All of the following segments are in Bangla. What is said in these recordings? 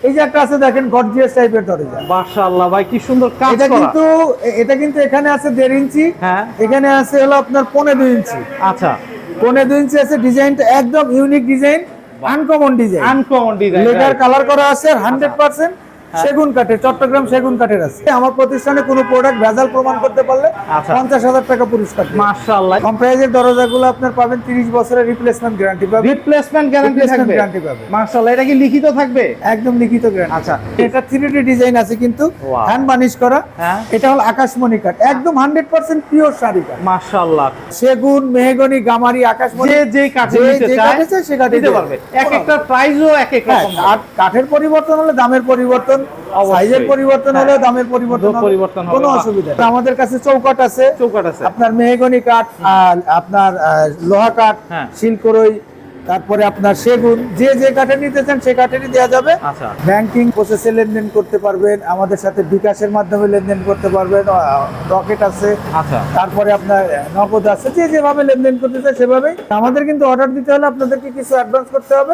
এই যে একটা আছে দেখেন গর্জিয়াস টাইপের দরজা। মাশাআল্লাহ ভাই কি সুন্দর কাজ করা। এটা কিন্তু এখানে আছে 1.5 ইঞ্চি, হ্যাঁ এখানে আছে হলো আপনার 15.2 ইঞ্চি। আচ্ছা 15.2 ইঞ্চি আছে। ডিজাইনটা একদম unique design, uncommon design. Leather colour করা আছে 100% সেগুন কাঠের, চট্টগ্রাম সেগুন কাঠের আছে। আমার প্রতিষ্ঠানে কোনো প্রোডাক্ট ভেজাল প্রমাণ করতে পারলে 50,000 টাকা পুরস্কার। মাশাআল্লাহ। কম প্রাইজের দরজাগুলো আপনার পাবেন 30 বছরের রিপ্লেসমেন্ট গ্যারান্টি পাবেন। রিপ্লেসমেন্ট গ্যারান্টি থাকবে। মাশাআল্লাহ। এটা কি লিখিত থাকবে? একদম লিখিত গ্যারান্টি। আচ্ছা এটা 3D ডিজাইন আছে কিন্তু হ্যান্ড বানিশ করা। এটা হলো আকাশমণি কাঠ, একদম 100% পিওর শাড়ি কাঠ। মাশাআল্লাহ। সেগুন, মেহগনি, গামারি, আকাশমণি যে কাঠে নিতে চায় সে কাঠে দিতে পারবে। এক একটা প্রাইসও এক এক রকম। আর কাঠের পরিবর্তন হলে দামের পরিবর্তন, সাইজের পরিবর্তন হলে দামের পরিবর্তন হবে, কোনো অসুবিধা নেই। আমাদের কাছে চৌকাঠ আছে, আপনার মেহগনি কাঠ, আপনার লোহা কাঠ, শিলকরই, তারপরে আপনার সেগুন, যে কাঠে নিতে চান সে কাঠেরই দেওয়া যাবে। ব্যাংকিং প্রসেসে লেনদেন করতে পারবেন, আমাদের সাথে বিকাশের মাধ্যমে লেনদেন করতে পারবেন। রকেট আছে, তারপরে আপনার নগদ আছে, যেভাবে লেনদেন করতে চান সেভাবেই। আমাদের কিন্তু অর্ডার দিতে হলে আপনাদেরকে কিছু অ্যাডভান্স করতে হবে,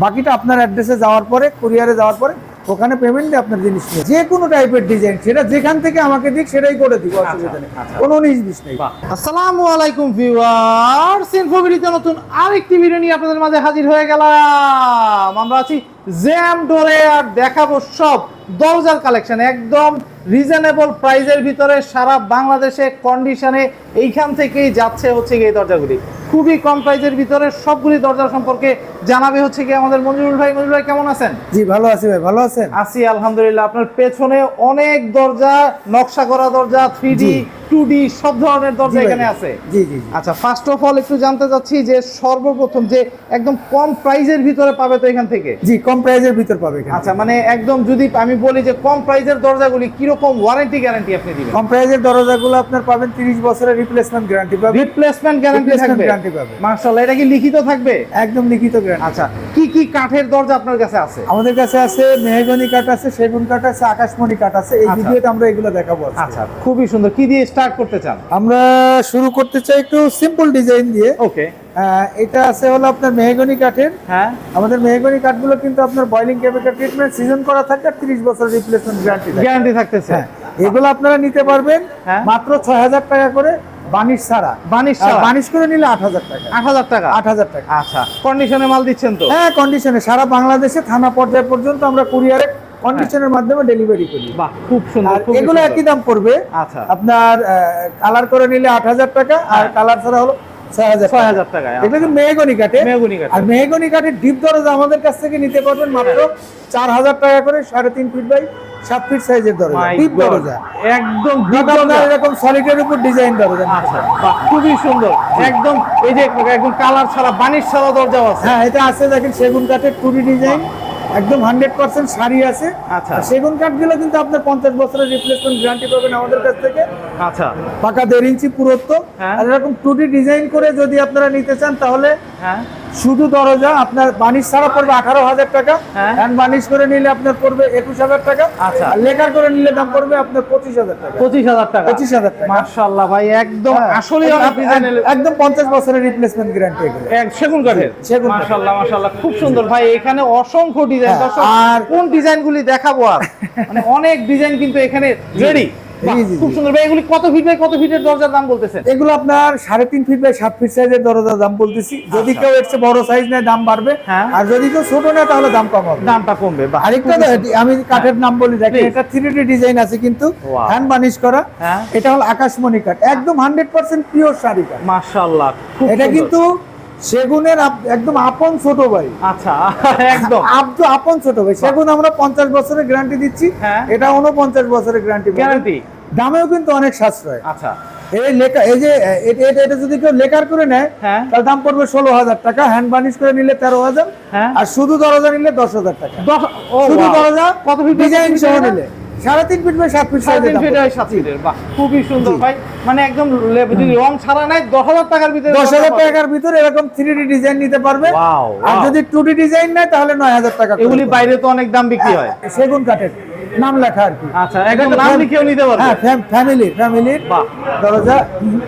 বাকিটা আপনার অ্যাড্রেসে যাওয়ার পরে, কুরিয়ারে যাওয়ার পরে ওখানে পেমেন্ট দিয়ে আপনার জিনিস নিয়ে যে কোনো টাইপের ডিজাইন সেটা যেখান থেকে আমাকে দিক সেটাই করে দিব, অসুবিধা নেই, কোনো 19-20 নেই। আসসালামু আলাইকুম ভিউয়ার্স, ইনফোভিডিওতে নতুন আরেকটি ভিডিও নিয়ে আপনাদের মাঝে হাজির হয়ে গেলাম। আমরা আছি জ্যাম ডোরে আর দেখাবো সব দরজার কালেকশন একদম রিজনেবল প্রাইসের ভিতরে, সারা বাংলাদেশে কন্ডিশনে এইখান থেকেই যাচ্ছে হচ্ছে এই দরজাগুলি খুবই কম প্রাইসের ভিতরে। সবগুলি দরজা সম্পর্কে জানাবে হচ্ছে কি আমাদের মঞ্জুরুল ভাই। মঞ্জুরুল ভাই কেমন আছেন? জি ভালো আছি ভাই, ভালো আছেন? আছি আলহামদুলিল্লাহ। আপনার পেছনে অনেক দরজা, নকশা করা দরজা, 3D 2D সব ধরনের দরজা এখানে আছে। জি জি। আচ্ছা ফার্স্ট অফ অল একটু জানতে চাচ্ছি যে সর্বপ্রথম যে একদম কম প্রাইসের ভিতরে পাবে তো এখান থেকে? জি কম প্রাইসের ভিতর পাবে। আচ্ছা মানে একদম যদি আমি বলি যে কম প্রাইসের দরজাগুলি কি রকম ওয়ারেন্টি গ্যারান্টি আপনি দিবেন? কম প্রাইসের দরজাগুলো আপনার পাবেন 30 বছরের রিপ্লেসমেন্ট গ্যারান্টি পাবেন। রিপ্লেসমেন্ট গ্যারান্টি থাকবে? মাশাআল্লাহ। এটা কি লিখিত থাকবে? একদম লিখিত গ্যারান্টি। আচ্ছা কি কাঠের দরজা আপনার কাছে আছে? আমাদের কাছে আছে মেহগনি কাঠ আছে, সেগুন কাঠ আছে, আকাশমণি কাঠ আছে। এই ভিডিওতে আমরা এগুলো দেখাবো। আচ্ছা খুবই সুন্দর। কি দিয়ে স্টার্ট করতে চান? আমরা শুরু করতে চাই একটু সিম্পল ডিজাইন দিয়ে। ওকে। এটা আছে হলো আপনার মেহগনি কাঠের। আমাদের মেহগনি কাঠগুলো কিন্তু আপনার বয়লিং কেমিক্যাল ট্রিটমেন্ট সিজন করা থাকে, 30 বছর রিপ্লেসমেন্ট গ্যারান্টি থাকতেছে। এগুলো আপনারা নিতে পারবেন মাত্র 6,000 টাকা করে, বানিশ ছাড়া। বানিশ করে নিলে 8,000 টাকা। 8,000 টাকা? 8,000 টাকা। আচ্ছা কন্ডিশনে মাল দিচ্ছেন তো? হ্যাঁ কন্ডিশনে, সারা বাংলাদেশে থানা পর্যায় পর্যন্ত আমরা কুরিয়ারে কন্ডিশনের মাধ্যমে ডেলিভারি করি। বাহ খুব সুন্দর। এগুলো একই দাম পড়বে। আচ্ছা আপনার কালার করে নিলে 8,000 টাকা, আর কালার ছাড়া হলো 6,000 টাকা। এটা কিন্তু মেহগনি কাঠে। আর মেহগনি কাঠের ডিপ দরজা আমাদের কাছ থেকে নিতে পারবেন মাত্র 4,000 টাকা করে, 3.5 ফিট বাই 7 ফিট সাইজের দরজা, ডিপ দরজা, একদম এরকম সলিডের উপর ডিজাইন দরজা। আচ্ছা খুবই সুন্দর। একদম এই যে একদম কালার ছাড়া বানিশ ছাড়া দরজাও আছে। হ্যাঁ এটা আছে দেখেন সেগুন কাঠের 2D ডিজাইন, একদম 100% শাড়ি আছে। আচ্ছা সেগুন কাঠগুলো কিন্তু আপনার 50 বছরের রিপ্লেসমেন্ট গ্যারান্টি পাবেন আমাদের কাছ থেকে। আচ্ছা পাকা 1.5 ইঞ্চি পুরুত্ব। আর এরকম 2D ডিজাইন করে যদি আপনারা নিতে চান তাহলে শুধু দরজা আপনার বানিশ ছাড়া পড়বে 18,000 টাকা, হ্যান্ড বানিশ করে নিলে আপনার পড়বে 21,000 টাকা। আচ্ছা আর লেকার করে নিলে দাম পড়বে আপনার 25,000 টাকা। 25,000 টাকা? 25,000 টাকা। মাশাআল্লাহ ভাই একদম আসলে একদম 50 বছরের রিপ্লেসমেন্ট গ্যারান্টি এগুলো সেগুন কাঠের। মাশাআল্লাহ মাশাআল্লাহ খুব সুন্দর ভাই। এখানে অসংখ্য ডিজাইন। আর কোন ডিজাইনগুলি দেখাবো? আর মানে অনেক ডিজাইন কিন্তু এখানে রেডি। খুব সুন্দর ভাই। এগুলি কত ফিট বাই কত ফিটের দরজার দাম বলতেছেন? এগুলো আপনার 3.5 ফিট বাই 7 ফিট সাইজের দরজার দাম বলতেছি। যদি কেউ এর চেয়ে বড় সাইজ নেয় দাম বাড়বে, আর যদি কেউ ছোট নেয় তাহলে দাম কম হবে, দামটা কমবে। আরেকটা আমি কাঠের নাম বলি দেখেন, এটা 3D ডিজাইন আছে কিন্তু হ্যান্ড বানিশ করা। এটা হলো আকাশমণি কাঠ, একদম 100% পিওর শাড়ি কাঠ। মাশাআল্লাহ। এটা কিন্তু সেগুনের একদম আপন ছোট ভাই। আচ্ছা একদম আপন ছোট ভাই। সেগুন আমরা 50 বছরের গ্যারান্টি দিচ্ছি, এটা 49 বছরের গ্যারান্টি। দামেও কিন্তু অনেক সাশ্রয়। আচ্ছা এই যে এটা যদি কেউ লেকার করে নেয় তাহলে দাম পড়বে 16,000 টাকা, হ্যান্ড বানিশ করে নিলে 13,000, আর শুধু দরজা নিলে 10,000 টাকা। শুধু দরজা কত ফিট ডিজাইন সহ নিলে 3.5 ফিট বাই 7 ফিট সাইজের। বাহ খুবই সুন্দর ভাই। মানে একদম রং ছাড়া নাই 10,000 টাকার ভিতরে। 10,000 টাকার ভিতরে এরকম 3D ডিজাইন নিতে পারবে। আর যদি 2D ডিজাইন নেয় তাহলে 9,000 টাকা। এগুলি বাইরে তো অনেক দাম বিক্রি হয়। সেগুন কাঠের নাম লেখা আর কি। আচ্ছা, একদম নাম লিখেও নিতে পারবে। হ্যাঁ, ফ্যামিলির বাহ। দরজা।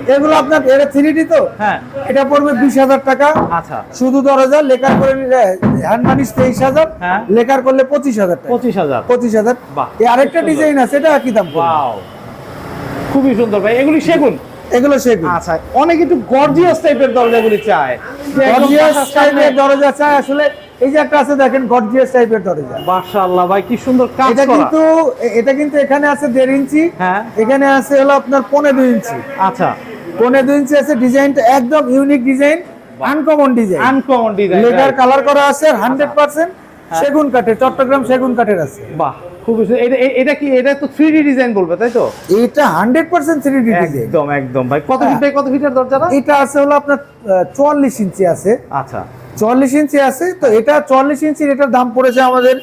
এগুলো আপনার এটা 3D তো, হ্যাঁ। এটা পড়বে 20,000 টাকা। আচ্ছা, শুধু দরজা, লেকার করে নিলে হ্যান্ড মানিশ 23,000, হ্যাঁ। লেকার করলে 25,000 টাকা। 25,000। 25,000। বাহ, এই আরেকটা খুব সুন্দর। ডিজাইন আছে, এটা একই দাম পড়বে। ওয়াও, খুবই সুন্দর ভাই। এগুলি সেগুন? এগুলো সেগুন। আচ্ছা, অনেক একটু গর্জিয়াস টাইপের দরজাগুলি চায়, যে একদম গর্জিয়াস বাসার টাইপের সামনে- দরজা চাই আসলে। এই যে একটা আছে দেখেন, গর্জিয়াস টাইপের দরজা। মাশাআল্লাহ ভাই, কি সুন্দর কাজ এটা করা। কিন্তু এখানে আছে 1.5 ইঞ্চি, হ্যাঁ। এখানে আছে হলো আপনার 15 ইঞ্চি। আচ্ছা, 15 ইঞ্চি আছে। ডিজাইনটা একদম unique design, uncommon design. Uncommon design. Leather colour করা আছে 100% সেগুন কাঠের, চট্টগ্রাম সেগুন কাঠের আছে। বাহ, খুবই সুন্দর। এটা কি, এটা তো 3D ডিজাইন বলবে তাই তো? এটা 100% 3D ডিজাইন। একদম ভাই। কত ফিট বাই কত ফিটের দরজাটা? এটা আছে হলো আপনার 44 ইঞ্চি আছে। আচ্ছা, 44 ইঞ্চি আছে। তো এটা 44 ইঞ্চির, এটার দাম পড়েছে আমাদের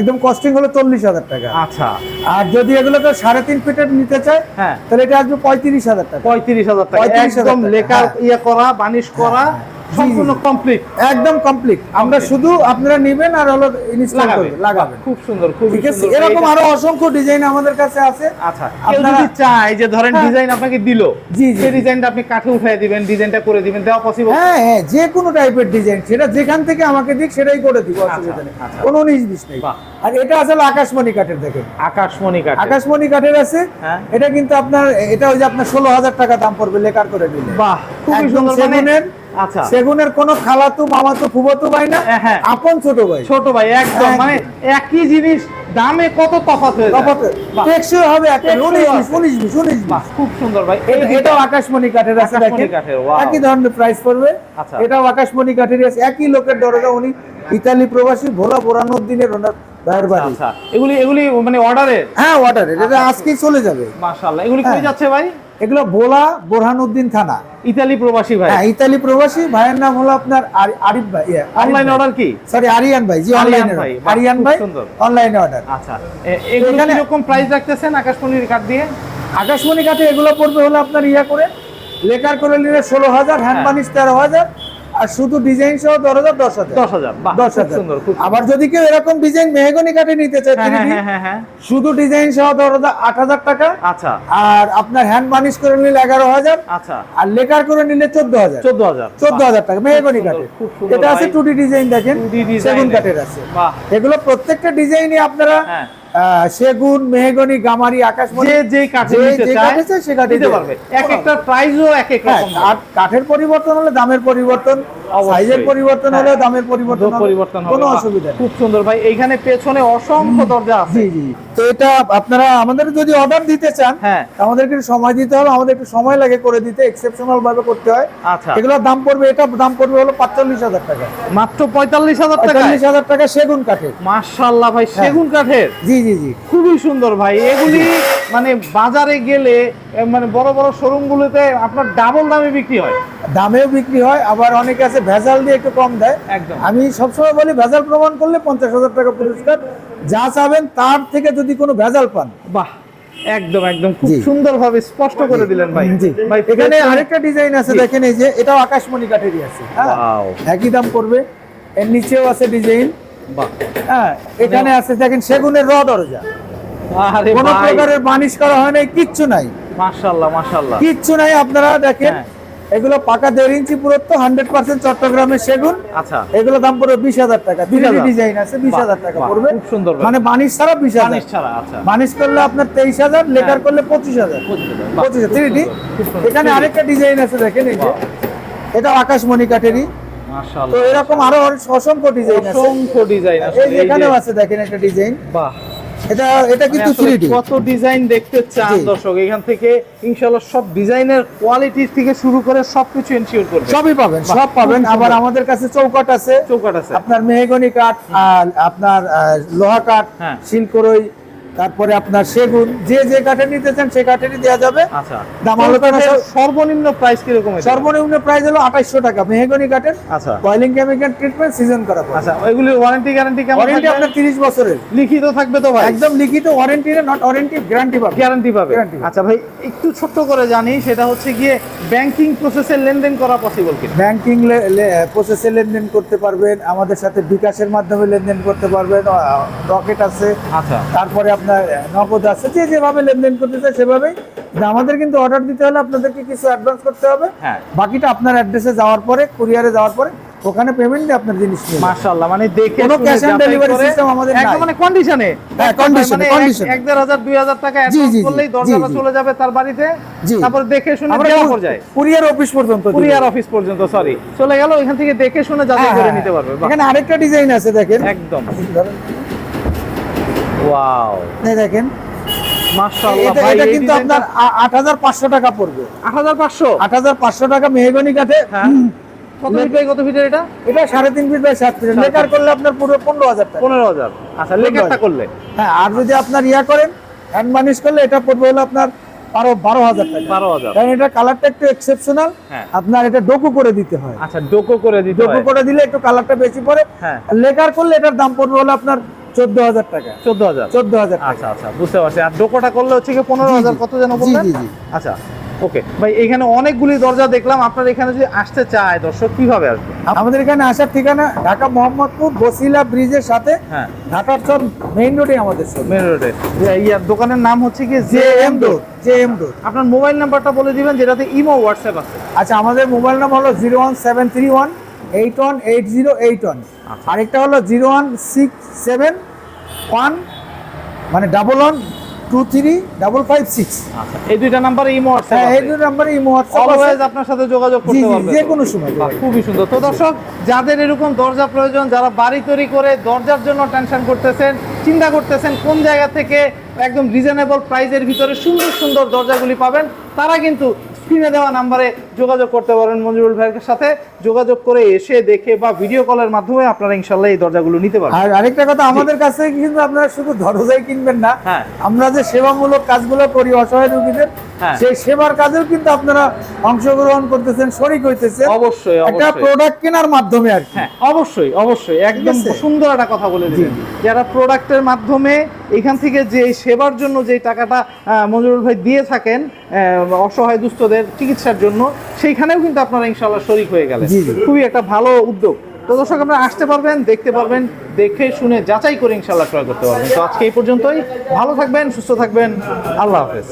একদম কস্টিং হলো 40,000 টাকা। আচ্ছা। আর যদি এগুলো তো 3.5 ফিটের নিতে চায়, হ্যাঁ, তাহলে এটা আসবে 35,000 টাকা। 35,000 টাকা। 35,000 একদম টাকা, লেকার হ্যাঁ। ইয়ে করা, বানিশ করা, সম্পূর্ণ কমপ্লিট। একদম কমপ্লিট। আমরা শুধু আপনারা নেবেন আর হলো ইনস্টল করবেন, লাগাবেন। খুব সুন্দর, খুব ঠিক আছে। সুন্দর। এরকম আরো অসংখ্য ডিজাইন আমাদের কাছে আছে। আচ্ছা, কেউ আপনারা- যদি চায় যে ধরেন হ্যাঁ। ডিজাইন আপনাকে দিল, জি, জি, সেই জি। ডিজাইনটা আপনি কাঠে উঠাই দিবেন, ডিজাইনটা করে দিবেন, দেওয়া পসিবল? হ্যাঁ হ্যাঁ, যে কোনো টাইপের ডিজাইন, সেটা যেখান থেকে আমাকে দিক সেটাই করে দিব, অসুবিধা নেই। আচ্ছা। কোনো 19-20 নেই। বাহ। আর এটা আসলে আকাশমণি কাঠের, দেখেন আকাশমণি কাঠ। আকাশমণি কাঠের আছে। হ্যাঁ। এটা কিন্তু আপনার, এটা ওই যে আপনার 16,000 টাকা দাম পড়বে লেকার করে নিলে। বাহ, খুবই একদম সুন্দর। সেগুনের। আচ্ছা, সেগুনের কোনো খালাতো মামাতো ফুফাতো ভাই না, হ্যাঁ। আপন ছোট ভাই। ছোট ভাই, একদম একদম। মানে একই জিনিস দামে কত তফাৎ হয়ে যায়। তফাৎ বাহ, টেকসই হবে একটা, টেকসই 19-20, আছে। 19-20, 19-20। বাহ, খুব সুন্দর ভাই। এটাও আকাশমণি কাঠের আছে, আকাশমণি দেখেন কাঠের, wow। একই ধরনের প্রাইস পড়বে। আচ্ছা। এটাও আকাশমণি কাঠের আছে, একই লোকের দরজা। উনি ইতালি প্রবাসী, ভোলা বোরানুদ্দিনের ওনার ভাইয়ের বাড়ি। আচ্ছা, এগুলি মানে অর্ডারের? হ্যাঁ, অর্ডার। এটা আজকেই চলে যাবে। মাশাআল্লাহ। এগুলি কই হ্যাঁ। যাচ্ছে ভাই? এগুলো ভোলা বোরহানুদ্দিন থানা, ইতালি প্রবাসী ভাই। হ্যাঁ, ইতালি প্রবাসী। ভাইয়ের নাম হলো আপনার আরিফ ভাই। অনলাইন অর্ডার কি? সরি, আরিয়ান ভাই। জি, আরিয়ান অনলাইনে ভাই, বাহ, আরিয়ান খুব ভাই, সুন্দর। অনলাইনে অর্ডার। আচ্ছা, এগুলো এখানে- কিরকম প্রাইস রাখতেছেন আকাশমণির কাঠ দিয়ে? আকাশমণি কাঠে এগুলো পড়বে হলো আপনার ইয়া করে, লেকার করে নিলে 16,000, হ্যান্ড হ্যাঁ। বানিশ 13,000, আর শুধু ডিজাইন সহ দরজা 10,000। 10,000। বাহ, খুব 10,000। সুন্দর, খুব সুন্দর। আবার যদি কেউ এরকম ডিজাইন মেহগনি কাঠে নিতে চায়, হ্যাঁ, 3D, হ্যাঁ, হ্যাঁ, হ্যাঁ। শুধু ডিজাইন সহ দরজা 8,000 টাকা। আচ্ছা, আর আপনার হ্যান্ড বানিশ করে নিলে 11,000, আচ্ছা, আর লেকার করে নিলে 14,000। 14,000। 14,000 টাকা মেহগনি খুব কাঠে। সুন্দর, খুব সুন্দর এটা আছে ভাই। 2D ডিজাইন, দেখেন 2D ডিজাইন সেগুন কাঠের আছে। বাহ, এগুলো প্রত্যেকটা ডিজাইনই আপনারা হ্যাঁ। সেগুন, মেহগনি, গামারি, আকাশমণি, যে কাঠে যে- নিতে যে চায় কাঠে চায় সে কাঠে দিতে দেবে। পারবে। এক একটা প্রাইসও এক এক হ্যাঁ, রকম। আর কাঠের পরিবর্তন হলে দামের পরিবর্তন, অবশ্যই। সাইজের পরিবর্তন হলে হ্যাঁ। দামের পরিবর্তন হবে। পরিবর্তন হবে। কোনো বাহ, অসুবিধা নেই। খুব সুন্দর ভাই। এইখানে পেছনে অসংখ্য দরজা আছে। জি জি। তো এটা আপনারা আমাদের যদি অর্ডার দিতে চান, হ্যাঁ। আমাদেরকে একটু সময় দিতে হবে, আমাদের একটু সময় লাগে করে দিতে, এক্সেপশনাল ভাবে করতে হয়। আচ্ছা, এগুলোর দাম পড়বে, এটা দাম পড়বে হলো 45,000 টাকা। মাত্র 45,000 টাকা। 45,000 টাকা সেগুন কাঠের। মাশাআল্লাহ ভাই, হ্যাঁ। সেগুন কাঠের। জি জি জি। খুবই সুন্দর ভাই। এগুলি মানে বাজারে গেলে মানে বড় বড় শোরুম গুলোতে আপনার ডাবল দামে বিক্রি হয়। দামেও বিক্রি হয়, আবার অনেকে আছে ভেজাল দিয়ে একটু কম দেয়। একদম। আমি সবসময় বলি ভেজাল প্রমাণ করলে 50,000 টাকা পুরস্কার। যা চাবেন তার থেকে যদি কোনো ভেজাল পান। বাহ, একদম একদম খুব জি। সুন্দরভাবে স্পষ্ট করে দিলেন ভাই। জি। ভাই এখানে আরেকটা ডিজাইন আছে, জি। দেখেন এই যে, এটাও আকাশমণি কাঠেরই আছে। হ্যাঁ, Wow. একই দাম পড়বে। এর নিচেও আছে ডিজাইন। বাহ, হ্যাঁ, এখানে আছে দেখেন সেগুনের দরজা। আরে কোনো ভাই, প্রকারের বানিশ করা হয় নাই, কিচ্ছু নাই, মাশাআল্লাহ মাশাআল্লাহ। কিচ্ছু নাই। আপনারা দেখেন হ্যাঁ। এগুলো পাকা 1.5 ইঞ্চি পুরুত্ব, 100% চট্টগ্রামের সেগুন। আচ্ছা, এগুলো দাম পড়বে 20,000 টাকা। 20,000 ডিজাইন আছে, 20,000 টাকা বাহ, পড়বে। খুব সুন্দর ভাই। মানে বানিশ ছাড়া 20,000। বানিশ ছাড়া। আচ্ছা, বানিশ করলে আপনার 23,000, লেকার করলে 25,000। 25,000 3D। এখানে আরেকটা ডিজাইন আছে, দেখেন এই যে, এটা আকাশমণি কাঠেরই। তো মাশাআল্লাহ, এরকম আরো অসংখ্য ডিজাইন আছে। অসংখ্য ডিজাইন আছে। এই যে এখানেও আছে, দেখেন একটা ডিজাইন। বাহ, এটা কিন্তু মানে আসলে 3D। কত ডিজাইন দেখতে চান জি। দর্শক, এখান থেকে ইনশাআল্লাহ সব ডিজাইনের কোয়ালিটি থেকে শুরু করে সবকিছু এনশিওর করবে। সবই পাবেন, বাহ, সব পাবেন। খুব সুন্দর। আবার আমাদের কাছে চৌকাঠ আছে, চৌকাঠ আছে। আপনার মেহগনি কাঠ, আর আপনার লোহা কাঠ, হ্যাঁ। শিলকরই, তারপরে আপনার সেগুন, যে কাঠে নিতে চান সে কাঠেরই দেওয়া যাবে। আচ্ছা, দাম আলোচনা চৌকাঠের সর্বনিম্ন প্রাইস কিরকম? সর্বনিম্ন প্রাইস হলো 2,800 টাকা মেহগনি কাঠের। আচ্ছা, বয়েলিং কেমিক্যাল ট্রিটমেন্ট সিজন করা পড়ে। আচ্ছা, ওইগুলির ওয়ারেন্টি গ্যারান্টি কেমন ওয়ারেন্টি থাকবে? আপনার 30 বছরের লিখিত থাকবে তো ভাই? একদম লিখিত ওয়ারেন্টি, নট ওয়ারেন্টি, গ্যারান্টি পাবেন। গ্যারান্টি পাবে। Guarantee পাবে। আচ্ছা ভাই, একটু ছোট্ট করে জানি, সেটা হচ্ছে গিয়ে ব্যাংকিং প্রসেসে লেনদেন করা পসিবল কিনা? ব্যাংকিং প্রসেসে লেনদেন করতে পারবেন, আমাদের সাথে বিকাশের মাধ্যমে লেনদেন করতে পারবেন, রকেট আছে, আচ্ছা, তারপরে আপনার আপনার নগদ আছে, যে যেভাবে লেনদেন করতে চায় সেভাবেই। আমাদের কিন্তু অর্ডার দিতে হলে আপনাদেরকে কিছু অ্যাডভান্স করতে হবে, হ্যাঁ। বাকিটা আপনার অ্যাড্রেসে যাওয়ার পরে, কুরিয়ারে যাওয়ার পরে ওখানে পেমেন্ট দিয়ে আপনার জিনিস নিয়ে যাবেন। মাশাআল্লাহ, মানে দেখে কোনো শুনে ক্যাশ অন যাচাই ডেলিভারি করে সিস্টেম আমাদের নাই। একদম মানে কন্ডিশনে, হ্যাঁ, কন্ডিশনে, কন্ডিশনে। 1,500 2,000 টাকা জি, অ্যাডভান্স জি, করলেই জি, দরজাটা জি, জি। চলে যাবে তার বাড়িতে, জি। তারপর দেখে শুনে আমরা দেওয়া পর্যায়ে কুরিয়ার অফিস পর্যন্ত দিই। কুরিয়ার অফিস পর্যন্ত সরি চলে গেল, এখান থেকে দেখে শুনে যাচাই হ্যাঁ, করে হ্যাঁ, নিতে পারবে। বাহ, এখানে আরেকটা ডিজাইন আছে দেখেন, একদম ওয়াও, এই দেখেন, মাশাআল্লাহ এটা ভাই, এটা এই কিন্তু ডিজাইনটা আপনার 8,500 টাকা পড়বে। 8,500। 8,500 টাকা মেহগনি কাঠে। হ্যাঁ, কত ফিট বাই কত ফিটের এটা? এটা 3.5 ফিট বাই 7 ফিট। লেকার করলে আপনার পুরো 15,000 টাকা। 15,000। আচ্ছা, লেকারটা করলে হ্যাঁ, আর যদি আপনার ইয়া করেন হ্যান্ড বার্নিশ করলে এটা পড়বে হলো আপনার 12,000 টাকা। 12,000। কারণ এটা কালারটা একটু এক্সেপশনাল, হ্যাঁ। আপনার এটা ডোকো করে দিতে হয়। আচ্ছা, ডোকো করে দিতে ডোকো হয়। করে দিলে একটু কালারটা বেশি পড়ে। হ্যাঁ। লেকার করলে এটার দাম পড়বে হলো আপনার 14,000 টাকা। 14,000। 14,000 টাকা। আচ্ছা আচ্ছা, বুঝতে পারছি। আর ডোকোটা করলে হচ্ছে কি 15,000 কত যেন জি, বললেন? জি, জি। আচ্ছা, ওকে ভাই, এখানে অনেকগুলি দরজা দেখলাম। আপনার এখানে যদি আসতে চায় দর্শক কিভাবে আসবে? আমাদের এখানে আসার ঠিকানা ঢাকা মোহাম্মদপুর বসিলা ব্রিজের সাথে, হ্যাঁ, ঢাকার চর মেইন রোডে আমাদের শোরুম। মেন রোডে। ইয়ার দোকানের নাম হচ্ছে কি জেএম ডোর, জেএম ডোর। আপনার মোবাইল নাম্বারটা বলে দিবেন, যেটাতে ইমো হোয়াটসঅ্যাপ আছে। আচ্ছা, আমাদের মোবাইল নাম্বার হলো 01731 818081। আচ্ছা। আরেকটা হলো 01671 মানে 11235556। আচ্ছা, এই দুইটা নাম্বারে ইমো হোয়াটসঅ্যাপ হ্যাঁ, এই আছে। দুটো নাম্বারে ইমো হোয়াটসঅ্যাপ আছে। অলওয়েজ আপনার সাথে যোগাযোগ জি, করতে জি, পারবে যে তো? কোনো সময়। বাহ, খুবই সুন্দর। তো দর্শক, যাদের এরকম দরজা প্রয়োজন, যারা বাড়ি তৈরি করে দরজার জন্য টেনশন করতেছেন, চিন্তা করতেছেন কোন জায়গা থেকে একদম রিজনেবল প্রাইসের ভিতরে সুন্দর সুন্দর দরজাগুলি পাবেন, তারা কিন্তু স্ক্রিনে দেওয়া নাম্বারে যোগাযোগ করতে পারেন মঞ্জুরুল ভাইয়ের সাথে। যোগাযোগ করে এসে দেখে বা ভিডিও কলের মাধ্যমে আপনারা ইনশাল্লাহ এই দরজাগুলো নিতে পারবেন। আর আরেকটা কথা, আমাদের কাছে কিন্তু আপনারা শুধু দরজাই কিনবেন না, হ্যাঁ। আমরা যে সেবামূলক কাজগুলো করি অসহায় রোগীদের, হ্যাঁ। সেই সেবার কাজেও কিন্তু আপনারা অংশগ্রহণ করতেছেন, শরিক হইতেছেন। অবশ্যই, একটা অবশ্যই। প্রোডাক্ট কেনার মাধ্যমে আর কি। হ্যাঁ, অবশ্যই অবশ্যই, একদম ঠিক আছে? সুন্দর একটা কথা বলে দিলেন। যারা প্রোডাক্টের মাধ্যমে এখান থেকে যে সেবার জন্য যে টাকাটা মঞ্জুরুল ভাই দিয়ে থাকেন অসহায় দুস্থদের চিকিৎসার জন্য, সেইখানেও কিন্তু আপনারা ইনশাআল্লাহ শরীক হয়ে গেলেন। জি, জি। খুবই একটা ভালো উদ্যোগ। তো দর্শক, আপনারা আসতে পারবেন, দেখতে পারবেন, দেখে শুনে যাচাই করে ইনশাআল্লাহ ক্রয় করতে পারবেন। তো আজকে এই পর্যন্তই। ভালো থাকবেন, সুস্থ থাকবেন, আল্লাহ হাফেজ।